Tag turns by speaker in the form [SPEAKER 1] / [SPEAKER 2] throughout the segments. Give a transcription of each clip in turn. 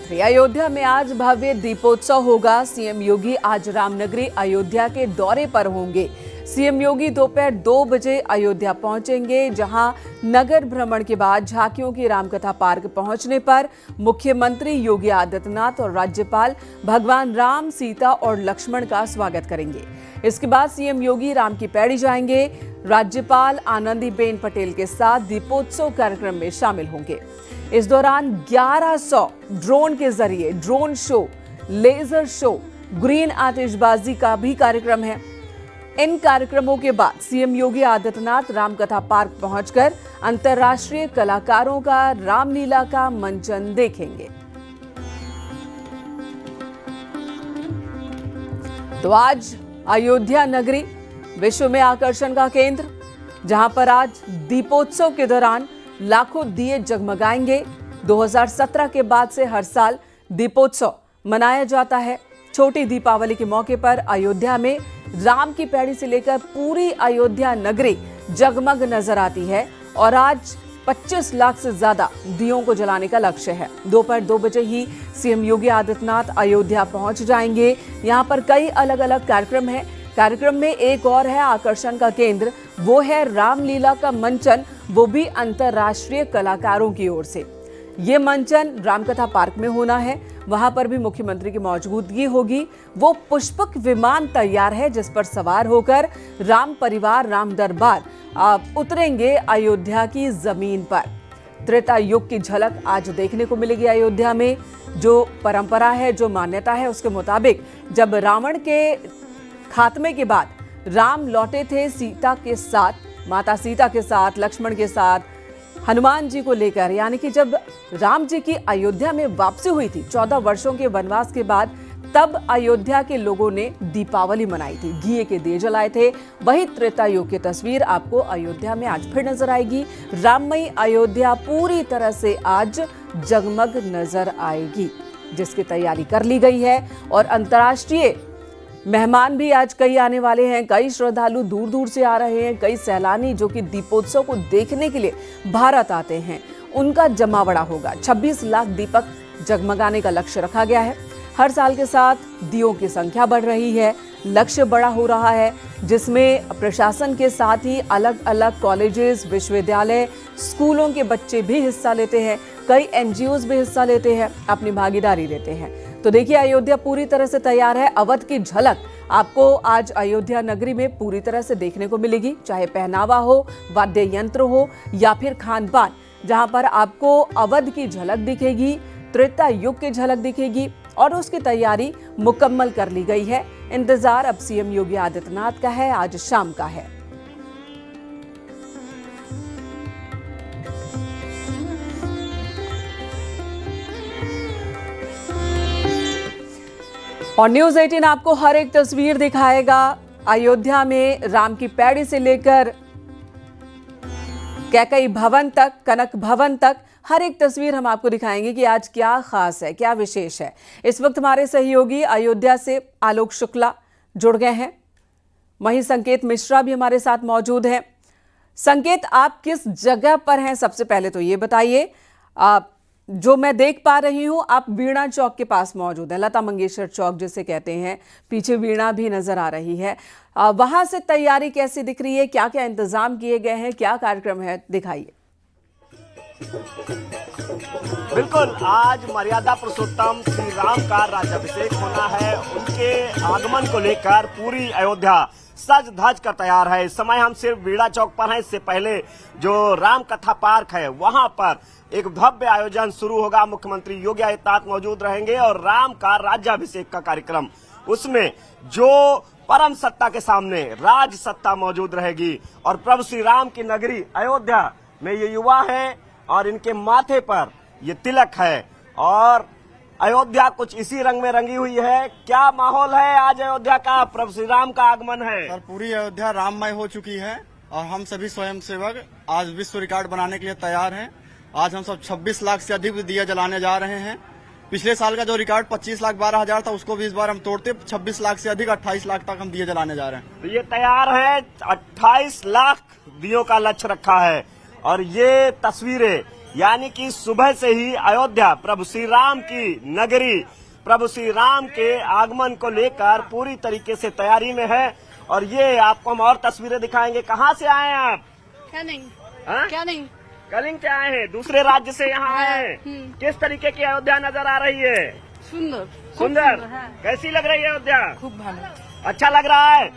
[SPEAKER 1] मुख्यमंत्री। अयोध्या में आज भव्य दीपोत्सव होगा। सीएम योगी आज रामनगरी अयोध्या के दौरे पर होंगे। सीएम योगी दोपहर 2 बजे अयोध्या पहुंचेंगे, जहां नगर भ्रमण के बाद झांकियों की रामकथा पार्क पहुंचने पर मुख्यमंत्री योगी आदित्यनाथ और राज्यपाल भगवान राम, सीता और लक्ष्मण का स्वागत करेंगे। इसके बाद सीएम योगी राम की पैड़ी जाएंगे। राज्यपाल आनंदीबेन पटेल के साथ दीपोत्सव कार्यक्रम में शामिल होंगे। इस दौरान 1100 ड्रोन के जरिए drone show, laser show, green आतिशबाजी का भी कार्यक्रम है। इन कार्यक्रमों के बाद सीएम योगी आदित्यनाथ रामकथा पार्क पहुंचकर अंतर्राष्ट्रीय कलाकारों का रामलीला का मंचन देखेंगे। तो आज अयोध्या नगरी विश्व में आकर्षण का केंद्र, जहां पर आज दीपोत्सव के दौरान लाखों दिए जगमगाएंगे। 2017 के बाद से हर साल दीपोत्सव मनाया जाता है। छोटी दीपावली के मौके पर अयोध्या में राम की पैड़ी से लेकर पूरी अयोध्या नगरी जगमग नजर आती है और आज 25 लाख से ज्यादा दियों को जलाने का लक्ष्य है। दोपहर 2 बजे ही सीएम योगी आदित्यनाथ अयोध्या पहुंच जाएंगे। यहां पर कई अलग अलग कार्यक्रम हैं। कार्यक्रम में एक और है आकर्षण का केंद्र, वो है रामलीला का मंचन, वो भी अंतर्राष्ट्रीय कलाकारों की ओर से। ये मंचन रामकथा पार्क में होना है। वहां पर भी मुख्यमंत्री की मौजूदगी होगी। वो पुष्पक विमान तैयार है, जिस पर सवार होकर राम परिवार, राम दरबार उतरेंगे अयोध्या की जमीन पर। त्रेता युग की झलक आज देखने को मिलेगी अयोध्या में। जो परंपरा है, जो मान्यता है, उसके मुताबिक जब रावण के खात्मे के बाद राम लौटे थे सीता के साथ, माता सीता के साथ, लक्ष्मण के साथ, हनुमान जी को लेकर, यानी कि जब राम जी की अयोध्या में वापसी हुई थी 14 वर्षों के वनवास के बाद, तब अयोध्या के लोगों ने दीपावली मनाई थी, घी के दिए जलाए थे। वही त्रेता युग की तस्वीर आपको अयोध्या में आज फिर नजर आएगी। राममयी अयोध्या पूरी तरह से आज जगमग नजर आएगी, जिसकी तैयारी कर ली गई है। और अंतर्राष्ट्रीय मेहमान भी आज कई आने वाले हैं। कई श्रद्धालु दूर दूर से आ रहे हैं। कई सैलानी जो कि दीपोत्सव को देखने के लिए भारत आते हैं, उनका जमावड़ा होगा। 26 लाख दीपक जगमगाने का लक्ष्य रखा गया है। हर साल के साथ दियों की संख्या बढ़ रही है, लक्ष्य बड़ा हो रहा है, जिसमें प्रशासन के साथ ही अलग अलग कॉलेजेस, विश्वविद्यालय, स्कूलों के बच्चे भी हिस्सा लेते हैं। कई एनजीओज भी हिस्सा लेते हैं, अपनी भागीदारी देते हैं। तो देखिए, अयोध्या पूरी तरह से तैयार है। अवध की झलक आपको आज अयोध्या नगरी में पूरी तरह से देखने को मिलेगी, चाहे पहनावा हो, वाद्य यंत्र हो या फिर खान पान, जहां पर आपको अवध की झलक दिखेगी, त्रेता युग की झलक दिखेगी और उसकी तैयारी मुकम्मल कर ली गई है। इंतजार अब सीएम योगी आदित्यनाथ का है, आज शाम का है। और न्यूज़ 18 आपको हर एक तस्वीर दिखाएगा। अयोध्या में राम की पैड़ी से लेकर कैकई भवन तक, कनक भवन तक, हर एक तस्वीर हम आपको दिखाएंगे कि आज क्या खास है, क्या विशेष है। इस वक्त हमारे सहयोगी अयोध्या से आलोक शुक्ला जुड़ गए हैं, वहीं संकेत मिश्रा भी हमारे साथ मौजूद हैं। संकेत, आप किस जगह पर हैं? सबसे पहले तो ये बताइए। जो मैं देख पा रही हूं, आप वीणा चौक के पास मौजूद है, लता मंगेशकर चौक जिसे कहते हैं, पीछे वीणा भी नजर आ रही है। वहां से तैयारी कैसी दिख रही है? क्या क्या इंतजाम किए गए हैं? क्या कार्यक्रम है, दिखाइए।
[SPEAKER 2] बिल्कुल, आज मर्यादा पुरुषोत्तम श्री राम का राज्याभिषेक होना है। उनके आगमन को लेकर पूरी अयोध्या सज धज कर तैयार है। इस समय हम सिर्फ वीणा चौक पर हैं। इससे पहले जो राम कथा पार्क है, वहां पर एक भव्य आयोजन शुरू होगा। मुख्यमंत्री योगी आदित्यनाथ मौजूद रहेंगे और राम का राज्याभिषेक का कार्यक्रम, उसमें जो परम सत्ता के सामने राज सत्ता मौजूद रहेगी। और प्रभु श्री राम की नगरी अयोध्या में ये युवा है और इनके माथे पर ये तिलक है और अयोध्या कुछ इसी रंग में रंगी हुई है। क्या माहौल है आज अयोध्या का? प्रभु श्री राम का आगमन है।
[SPEAKER 3] सर, पूरी अयोध्या राममय हो चुकी है और हम सभी स्वयंसेवक आज विश्व रिकॉर्ड बनाने के लिए तैयार हैं। आज हम सब 26 लाख से अधिक दिया जलाने जा रहे हैं। पिछले साल का जो रिकॉर्ड 25 लाख 12 हजार था, उसको भी इस बार हम तोड़ते 26 लाख से अधिक 28 लाख तक हम दिए जलाने जा रहे हैं।
[SPEAKER 2] तो ये तैयार है, 28 लाख दियों का लक्ष्य रखा है। और ये तस्वीरें यानी कि सुबह से ही अयोध्या प्रभु श्री राम की नगरी, प्रभु श्री राम के आगमन को लेकर पूरी तरीके से तैयारी में है। और ये आपको हम और तस्वीरें दिखाएंगे। कहाँ से आए हैं आप?
[SPEAKER 4] क्या नहीं
[SPEAKER 2] हाँ?
[SPEAKER 4] क्या नहीं
[SPEAKER 2] कलिंग से आए हैं, दूसरे राज्य से यहाँ आए हैं। किस तरीके की अयोध्या नजर आ रही है?
[SPEAKER 4] सुंदर
[SPEAKER 2] सुंदर। कैसी लग रही है अयोध्या?
[SPEAKER 4] खूब भालो
[SPEAKER 2] अच्छा लग रहा है।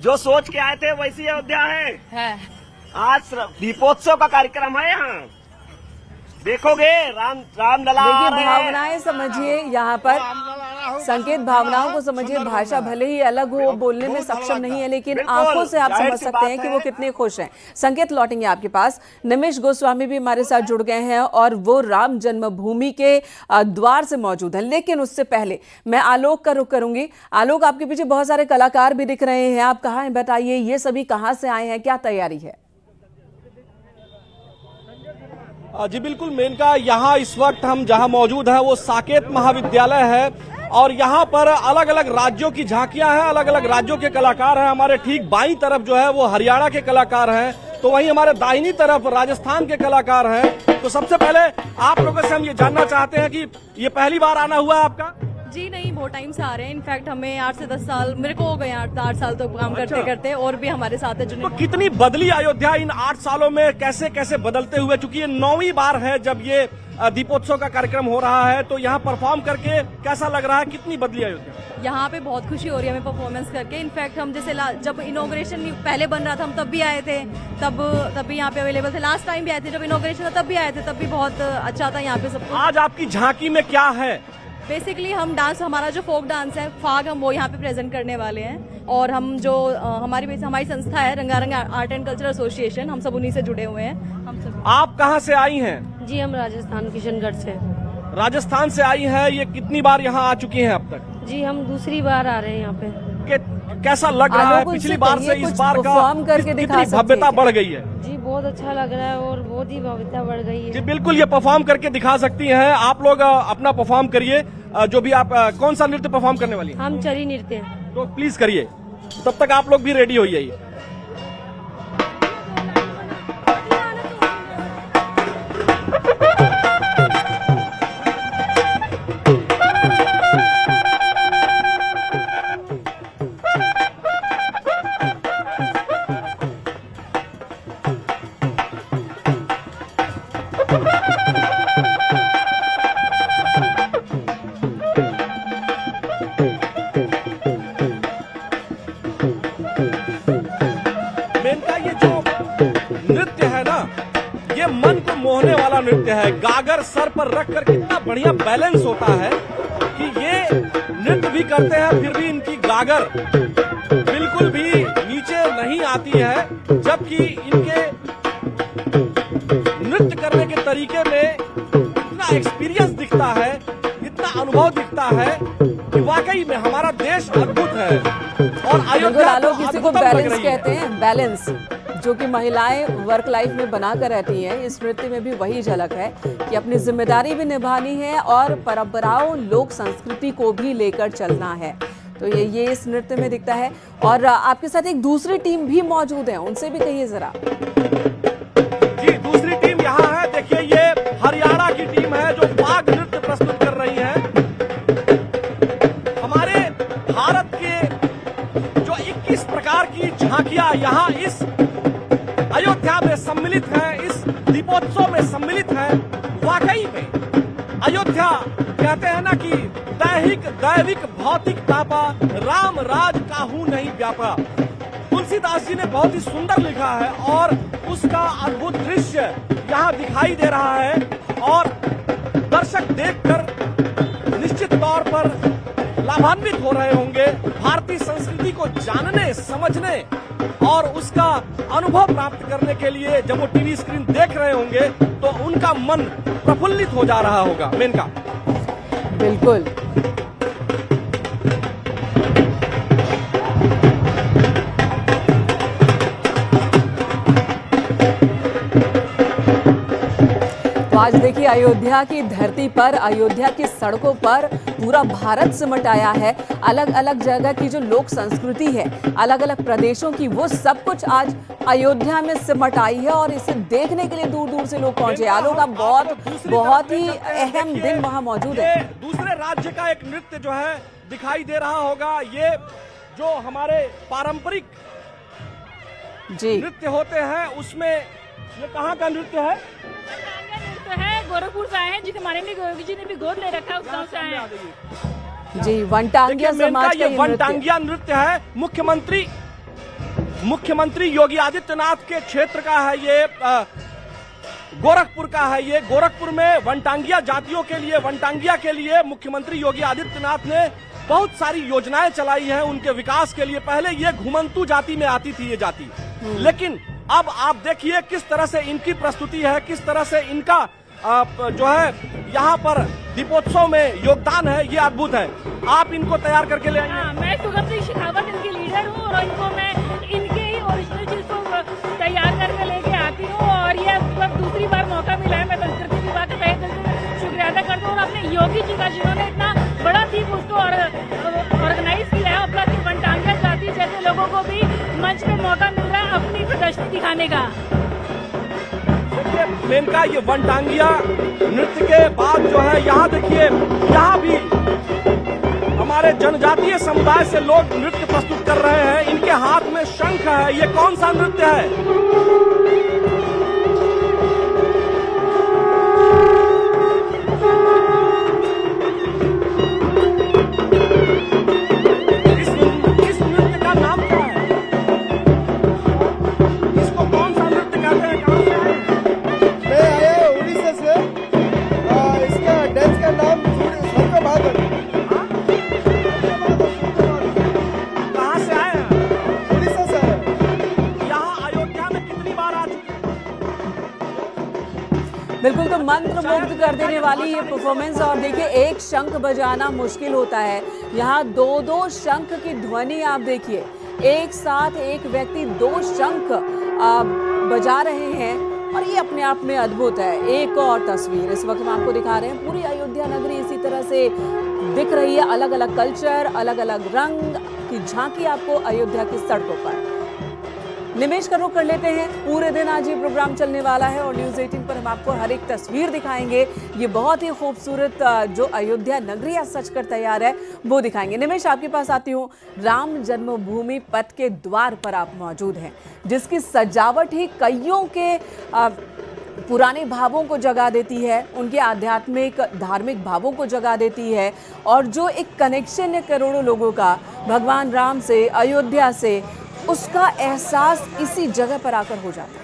[SPEAKER 2] जो सोच के आए थे वैसी अयोध्या है। आज दीपोत्सव का कार्यक्रम है यहाँ, देखोगे रामलला आ
[SPEAKER 1] देखिए
[SPEAKER 2] रहे हैं।
[SPEAKER 1] भावनाएं समझिए, यहाँ पर संकेत भावनाओं को समझिए। भाषा भले ही अलग हो, बोलने में सक्षम नहीं है, लेकिन
[SPEAKER 2] बिल्कुल,
[SPEAKER 1] आंखों से आप
[SPEAKER 2] जाहिर
[SPEAKER 1] समझ
[SPEAKER 2] सी
[SPEAKER 1] सकते हैं
[SPEAKER 2] बात
[SPEAKER 1] कि
[SPEAKER 2] है।
[SPEAKER 1] वो कितने खुश हैं। संकेत लौटेंगे आपके पास। निमिष गोस्वामी भी हमारे साथ जुड़ गए हैं और वो राम जन्मभूमि के द्वार से मौजूद हैं। लेकिन उससे पहले मैं आलोक का रुख करूंगी। आलोक, आपके पीछे बहुत सारे कलाकार भी दिख रहे हैं, आप कहाँ हैं बताइए, ये सभी कहाँ से आए हैं, क्या तैयारी है?
[SPEAKER 5] जी बिल्कुल मेनका, यहाँ इस वक्त हम जहाँ मौजूद हैं वो साकेत महाविद्यालय है और यहाँ पर अलग अलग राज्यों की झांकियां हैं, अलग अलग राज्यों के कलाकार हैं। हमारे ठीक बाईं तरफ जो है वो हरियाणा के कलाकार हैं, तो वहीं हमारे दाहिनी तरफ राजस्थान के कलाकार हैं। तो सबसे पहले आप लोगों से हम ये जानना चाहते हैं कि ये पहली बार आना हुआ है आपका?
[SPEAKER 6] जी नहीं, बहुत टाइम से आ रहे हैं। इनफैक्ट हमें 8 से 10 साल मेरे को हो गए, 8 साल तो काम करते करते, और भी हमारे साथ है
[SPEAKER 5] तो
[SPEAKER 6] जो।
[SPEAKER 5] कितनी बदली अयोध्या इन 8 सालों में, कैसे कैसे बदलते हुए, चूंकि ये 9वीं बार है जब ये दीपोत्सव का कार्यक्रम हो रहा है, तो यहाँ परफॉर्म करके कैसा लग रहा है, कितनी बदली अयोध्या?
[SPEAKER 6] यहाँ पे बहुत खुशी हो रही है हमें परफॉर्मेंस करके। इनफैक्ट हम जैसे जब इनॉग्रेशन पहले बन रहा था हम तब भी आए थे, तब भी यहाँ पे अवेलेबल थे। लास्ट टाइम भी आए थे जब इनॉग्रेशन था, तब भी आए थे, तब भी बहुत अच्छा था यहाँ पे सब कुछ।
[SPEAKER 5] आज आपकी झांकी में क्या है?
[SPEAKER 6] बेसिकली हम डांस, हमारा जो फोक डांस है फाग, हम वो यहाँ पे प्रेजेंट करने वाले हैं। और हम जो हमारी संस्था है रंगारंग आर्ट एंड कल्चर एसोसिएशन, हम सब उन्हीं से जुड़े हुए हैं हम सब।
[SPEAKER 5] आप कहाँ से आई हैं?
[SPEAKER 4] जी हम राजस्थान किशनगढ़ से।
[SPEAKER 5] राजस्थान से आई हैं। ये कितनी बार यहाँ आ चुकी हैं अब तक?
[SPEAKER 4] जी हम दूसरी बार आ रहे हैं यहाँ पे।
[SPEAKER 5] कैसा लग रहा है?
[SPEAKER 1] आलोक,
[SPEAKER 5] पिछली
[SPEAKER 1] उनसे
[SPEAKER 5] बार से
[SPEAKER 1] कहिए,
[SPEAKER 5] इस
[SPEAKER 1] कुछ
[SPEAKER 5] बार का
[SPEAKER 1] perform करके दिखा
[SPEAKER 5] कितनी
[SPEAKER 1] सकते हैं
[SPEAKER 5] भव्यता
[SPEAKER 1] क्या?
[SPEAKER 5] बढ़ गई है?
[SPEAKER 4] जी बहुत अच्छा लग रहा है और बहुत ही भव्यता बढ़ गई
[SPEAKER 5] जी
[SPEAKER 4] है।
[SPEAKER 5] बिल्कुल, ये परफॉर्म करके दिखा सकती हैं। आप लोग अपना परफॉर्म करिए, जो भी आप कौन सा नृत्य परफॉर्म करने वाली हैं?
[SPEAKER 4] हम चरी नृत्य।
[SPEAKER 5] तो प्लीज करिए, तब तक आप लोग भी रेडी होइए। मेनका, ये जो नृत्य है ना, ये मन को मोहने वाला नृत्य है। गागर सर पर रखकर कितना बढ़िया बैलेंस होता है कि ये नृत्य भी करते हैं, फिर भी इनकी गागर बिल्कुल भी नीचे नहीं आती है, जबकि इनके नृत्य करने के तरीके में इतना एक्सपीरियंस दिखता है, इतना अनुभव दिखता है कि वाकई में हमारा देश अद्भुत है। और
[SPEAKER 1] बिल्कुल
[SPEAKER 5] अयोध्या
[SPEAKER 1] आलोक,
[SPEAKER 5] तो
[SPEAKER 1] किसी को
[SPEAKER 5] अद्भुतम लग
[SPEAKER 1] बैलेंस
[SPEAKER 5] रही है।
[SPEAKER 1] कहते हैं, बैलेंस जो कि महिलाएं वर्क लाइफ में बना कर रहती हैं। इस नृत्य में भी वही झलक है कि अपनी जिम्मेदारी भी निभानी है और परंपराओं, लोक संस्कृति को भी लेकर चलना है। तो ये इस नृत्य में दिखता है। और आपके साथ एक दूसरी टीम भी मौजूद है, उनसे भी कहिए जरा।
[SPEAKER 5] जी दूसरी टीम यहाँ है, देखिए ये हरियाणा की टीम है जो फाग नृत्य प्रस्तुत कर रही है। हमारे भारत के जो 21 प्रकार की झांकियां यहाँ इस अयोध्या में सम्मिलित हैं, इस दीपोत्सव में सम्मिलित हैं। वाकई में अयोध्या कहते हैं ना कि दैविक भौतिक तापा, राम राज काहू नहीं व्यापा। तुलसीदास जी ने बहुत ही सुंदर लिखा है और उसका अद्भुत दृश्य यहाँ दिखाई दे रहा है। और दर्शक देखकर निश्चित तौर पर लाभान्वित हो रहे होंगे, भारतीय संस्कृति को जानने, समझने और उसका अनुभव प्राप्त करने के लिए जब वो टीवी स्क्रीन देख रहे होंगे तो उनका मन प्रफुल्लित हो जा रहा होगा। मेनका
[SPEAKER 1] बिल्कुल, तो आज देखिए अयोध्या की धरती पर, अयोध्या की सड़कों पर पूरा भारत सिमट आया है। अलग अलग जगह की जो लोक संस्कृति है, अलग अलग प्रदेशों की, वो सब कुछ आज अयोध्या में सिमट आई है और इसे देखने के लिए दूर दूर से लोग पहुंचे। आलोक, का बहुत ही अहम दिन वहां मौजूद है।
[SPEAKER 5] दूसरे राज्य का एक नृत्य जो है दिखाई दे रहा होगा। ये जो हमारे पारंपरिक
[SPEAKER 1] जी
[SPEAKER 5] नृत्य होते हैं, उसमें ये कहाँ का नृत्य है?
[SPEAKER 7] तो है गोरखपुर से आए हैं, जिसे माननीय योगी जी ने भी गोद ले रखा है, उस गांव से आए हैं।
[SPEAKER 1] जी, वनटांगिया समाज का
[SPEAKER 5] ये वनटांगिया नृत्य है। मुख्यमंत्री योगी आदित्यनाथ के क्षेत्र का है ये, गोरखपुर का है ये। गोरखपुर में वनटांगिया जातियों के लिए, वनटांगिया के लिए मुख्यमंत्री योगी आदित्यनाथ ने बहुत सारी योजनाएं चलाई हैं उनके विकास के लिए। पहले ये घुमंतु जाति में आती थी ये जाति, लेकिन अब आप देखिए किस तरह से इनकी प्रस्तुति है, किस तरह से इनका जो है यहाँ पर दीपोत्सव में योगदान है, ये अद्भुत है। आप इनको तैयार करके ले आए?
[SPEAKER 7] मैं सुगम सिंह शेखावत इनकी लीडर हूँ और इनको मैं इनके ही ओरिजिनल चीज को तैयार करके लेके आती हूँ और ये अब दूसरी बार मौका मिला है। मैं संस्कृति विभाग का तहे दिल से शुक्रिया अदा करती हूँ और अपने योगी जी का, जिन्होंने इतना बड़ा दीप उसको ऑर्गेनाइज किया है। अपना वनटांगिया जाति जैसे लोगों को भी मंच पे मौका मिल रहा है अपनी प्रदर्शनी दिखाने का।
[SPEAKER 5] मेनका ये वनटांगिया नृत्य के बाद जो है यहाँ देखिए, यहाँ भी हमारे जनजातीय समुदाय से लोग नृत्य प्रस्तुत कर रहे हैं। इनके हाथ में शंख है। ये कौन सा नृत्य है? इस नृत्य का नाम क्या है? इसको कौन सा नृत्य कहते हैं? कहाँ से आए हैं?
[SPEAKER 8] मैं आया उड़ीसा से। इसका डांस का नाम सबका बहादुर।
[SPEAKER 5] कहाँ से आए हैं?
[SPEAKER 8] उड़ीसा से।
[SPEAKER 5] यहाँ अयोध्या में कितनी बार आ चुके हैं?
[SPEAKER 1] बिल्कुल, तो मंत्र मुग्ध कर देने वाली ये परफॉर्मेंस। और देखिए, एक शंख बजाना मुश्किल होता है, यहाँ दो दो शंख की ध्वनि आप देखिए। एक साथ एक व्यक्ति दो शंख बजा रहे हैं और ये अपने आप में अद्भुत है। एक और तस्वीर इस वक्त हम आपको दिखा रहे हैं। पूरी अयोध्या नगरी इसी तरह से दिख रही है। अलग अलग कल्चर, अलग अलग रंग की झांकी आपको अयोध्या की सड़कों पर। निमेश का रुख कर लेते हैं। पूरे दिन आज ये प्रोग्राम चलने वाला है और न्यूज़ 18 पर हम आपको हर एक तस्वीर दिखाएंगे। ये बहुत ही खूबसूरत जो अयोध्या नगरी आज सच कर तैयार है, वो दिखाएंगे। निमेश, आपके पास आती हूँ। राम जन्मभूमि पथ के द्वार पर आप मौजूद हैं, जिसकी सजावट ही कईयों के पुराने भावों को जगा देती है, उनके आध्यात्मिक धार्मिक भावों को जगा देती है। और जो एक कनेक्शन है करोड़ों लोगों का भगवान राम से, अयोध्या से, उसका एहसास इसी जगह पर आकर हो जाता है।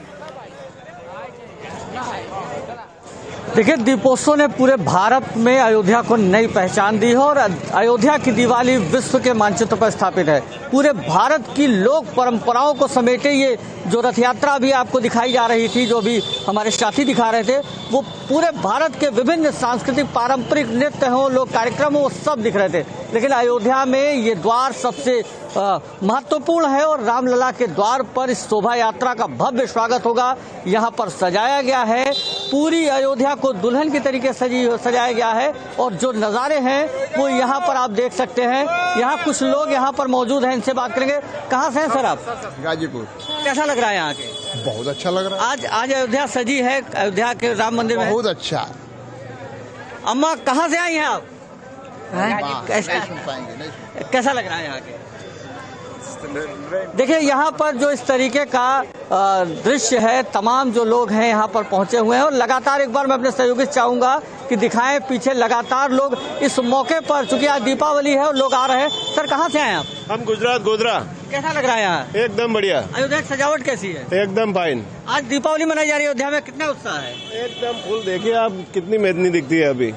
[SPEAKER 9] देखिए, दीपोत्सव ने पूरे भारत में अयोध्या को नई पहचान दी है और अयोध्या की दिवाली विश्व के मानचित्र पर स्थापित है। पूरे भारत की लोक परंपराओं को समेटे ये जो रथ यात्रा भी आपको दिखाई जा रही थी, जो भी हमारे साथी दिखा रहे थे, वो पूरे भारत के विभिन्न सांस्कृतिक पारंपरिक नृत्य हो, लोक कार्यक्रम हो, वो सब दिख रहे थे। लेकिन अयोध्या में ये द्वार सबसे महत्वपूर्ण है और रामलला के द्वार पर इस शोभा यात्रा का भव्य स्वागत होगा। यहाँ पर सजाया गया है, पूरी अयोध्या को दुल्हन की तरीके से सजाया गया है। और जो नज़ारे हैं वो यहाँ पर आप देख सकते हैं। यहाँ कुछ लोग यहाँ पर मौजूद हैं, इनसे बात करेंगे। कहाँ से हैं सर आप?
[SPEAKER 8] गाजीपुर।
[SPEAKER 9] कैसा लग रहा है यहाँ के?
[SPEAKER 8] बहुत अच्छा लग रहा है।
[SPEAKER 9] आज अयोध्या सजी है, अयोध्या के राम मंदिर में।
[SPEAKER 8] बहुत अच्छा।
[SPEAKER 9] अम्मा, कहाँ से आई हैं आप? कैसा लग रहा है यहाँ के? देखिए, यहाँ पर जो इस तरीके का दृश्य है, तमाम जो लोग हैं यहाँ पर पहुँचे हुए हैं और लगातार एक बार मैं अपने सहयोगी से चाहूँगा कि दिखाएं पीछे लगातार लोग इस मौके पर, चूंकि आज दीपावली है और लोग आ रहे हैं। सर, कहाँ से आए आप?
[SPEAKER 10] हम गुजरात, गोधरा।
[SPEAKER 9] कैसा लग रहा है यहाँ?
[SPEAKER 10] एकदम बढ़िया।
[SPEAKER 9] अयोध्या की सजावट कैसी है?
[SPEAKER 10] एकदम फाइन।
[SPEAKER 9] आज दीपावली मनाई जा रही है अयोध्या में, कितना उत्साह है?
[SPEAKER 10] एकदम फुल। देखिए आप, कितनी मेदनी दिखती है अभी।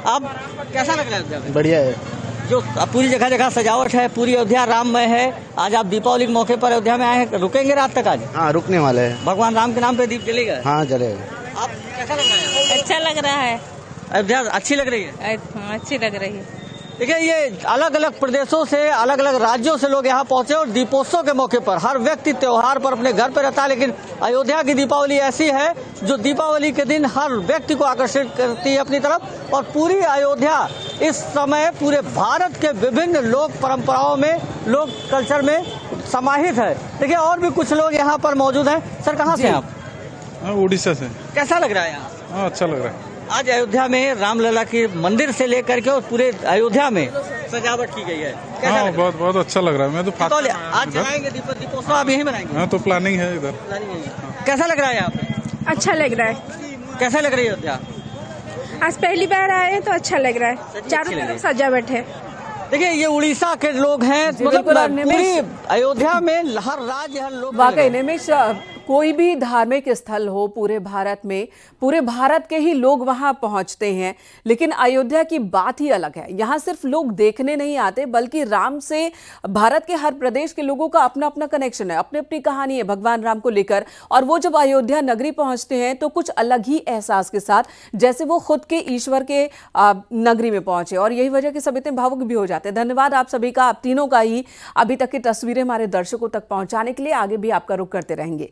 [SPEAKER 9] अब कैसा लग रहा है अयोध्या में?
[SPEAKER 8] बढ़िया है।
[SPEAKER 9] जो पूरी जगह जगह सजावट है, पूरी अयोध्या राममय है। आज आप दीपावली के मौके पर अयोध्या में आए हैं, रुकेंगे रात तक आज?
[SPEAKER 8] हाँ, रुकने वाले हैं।
[SPEAKER 9] भगवान राम के नाम पे दीप जलेगा?
[SPEAKER 8] हाँ, जलेगा।
[SPEAKER 9] आप कैसा लग रहा है?
[SPEAKER 7] अच्छा लग रहा है।
[SPEAKER 9] अयोध्या अच्छी लग रही है?
[SPEAKER 7] अच्छी लग रही है।
[SPEAKER 9] देखिए, ये अलग अलग प्रदेशों से, अलग अलग राज्यों से लोग यहाँ पहुंचे और दीपोत्सव के मौके पर हर व्यक्ति त्योहार पर अपने घर पर रहता है, लेकिन अयोध्या की दीपावली ऐसी है जो दीपावली के दिन हर व्यक्ति को आकर्षित करती है अपनी तरफ। और पूरी अयोध्या इस समय पूरे भारत के विभिन्न लोक परंपराओं में, लोक कल्चर में समाहित है। देखिए, और भी कुछ लोग यहाँ पर मौजूद हैं। सर, कहाँ से हैं आप?
[SPEAKER 11] उड़ीसा से।
[SPEAKER 9] कैसा लग रहा है यहाँ?
[SPEAKER 11] हाँ, अच्छा लग रहा है।
[SPEAKER 9] आज अयोध्या में रामलला के मंदिर से लेकर के और पूरे अयोध्या में सजावट की गई है।
[SPEAKER 11] हाँ, बहुत बहुत अच्छा लग रहा है। मैं तो
[SPEAKER 9] आज जलाएंगे दीपोत्सव, आप यहीं मनाएंगे?
[SPEAKER 11] हाँ, तो प्लानिंग है इधर।
[SPEAKER 9] कैसा लग रहा है यहाँ पे?
[SPEAKER 7] अच्छा लग रहा है।
[SPEAKER 9] कैसा लग रही है अयोध्या?
[SPEAKER 7] आज पहली बार आए हैं तो अच्छा लग रहा है। चारों तरफ सजावट है।
[SPEAKER 9] देखिए, ये उड़ीसा के लोग हैं,
[SPEAKER 1] बिल्कुल, और
[SPEAKER 9] मतलब पूरी अयोध्या में हर राज्य, हर लोग।
[SPEAKER 1] वाकई निमिष, कोई भी धार्मिक स्थल हो पूरे भारत में, पूरे भारत के ही लोग वहां पहुंचते हैं, लेकिन अयोध्या की बात ही अलग है। यहाँ सिर्फ लोग देखने नहीं आते, बल्कि राम से भारत के हर प्रदेश के लोगों का अपना अपना कनेक्शन है, अपनी अपनी कहानी है भगवान राम को लेकर। और वो जब अयोध्या नगरी पहुंचते हैं तो कुछ अलग ही एहसास के साथ, जैसे वो खुद के ईश्वर के नगरी में पहुंचे। और यही वजह कि सब इतने भावुक भी हो जाते हैं। धन्यवाद आप सभी का, आप तीनों का ही, अभी तक की तस्वीरें हमारे दर्शकों तक पहुंचाने के लिए। आगे भी आपका रुख करते रहेंगे।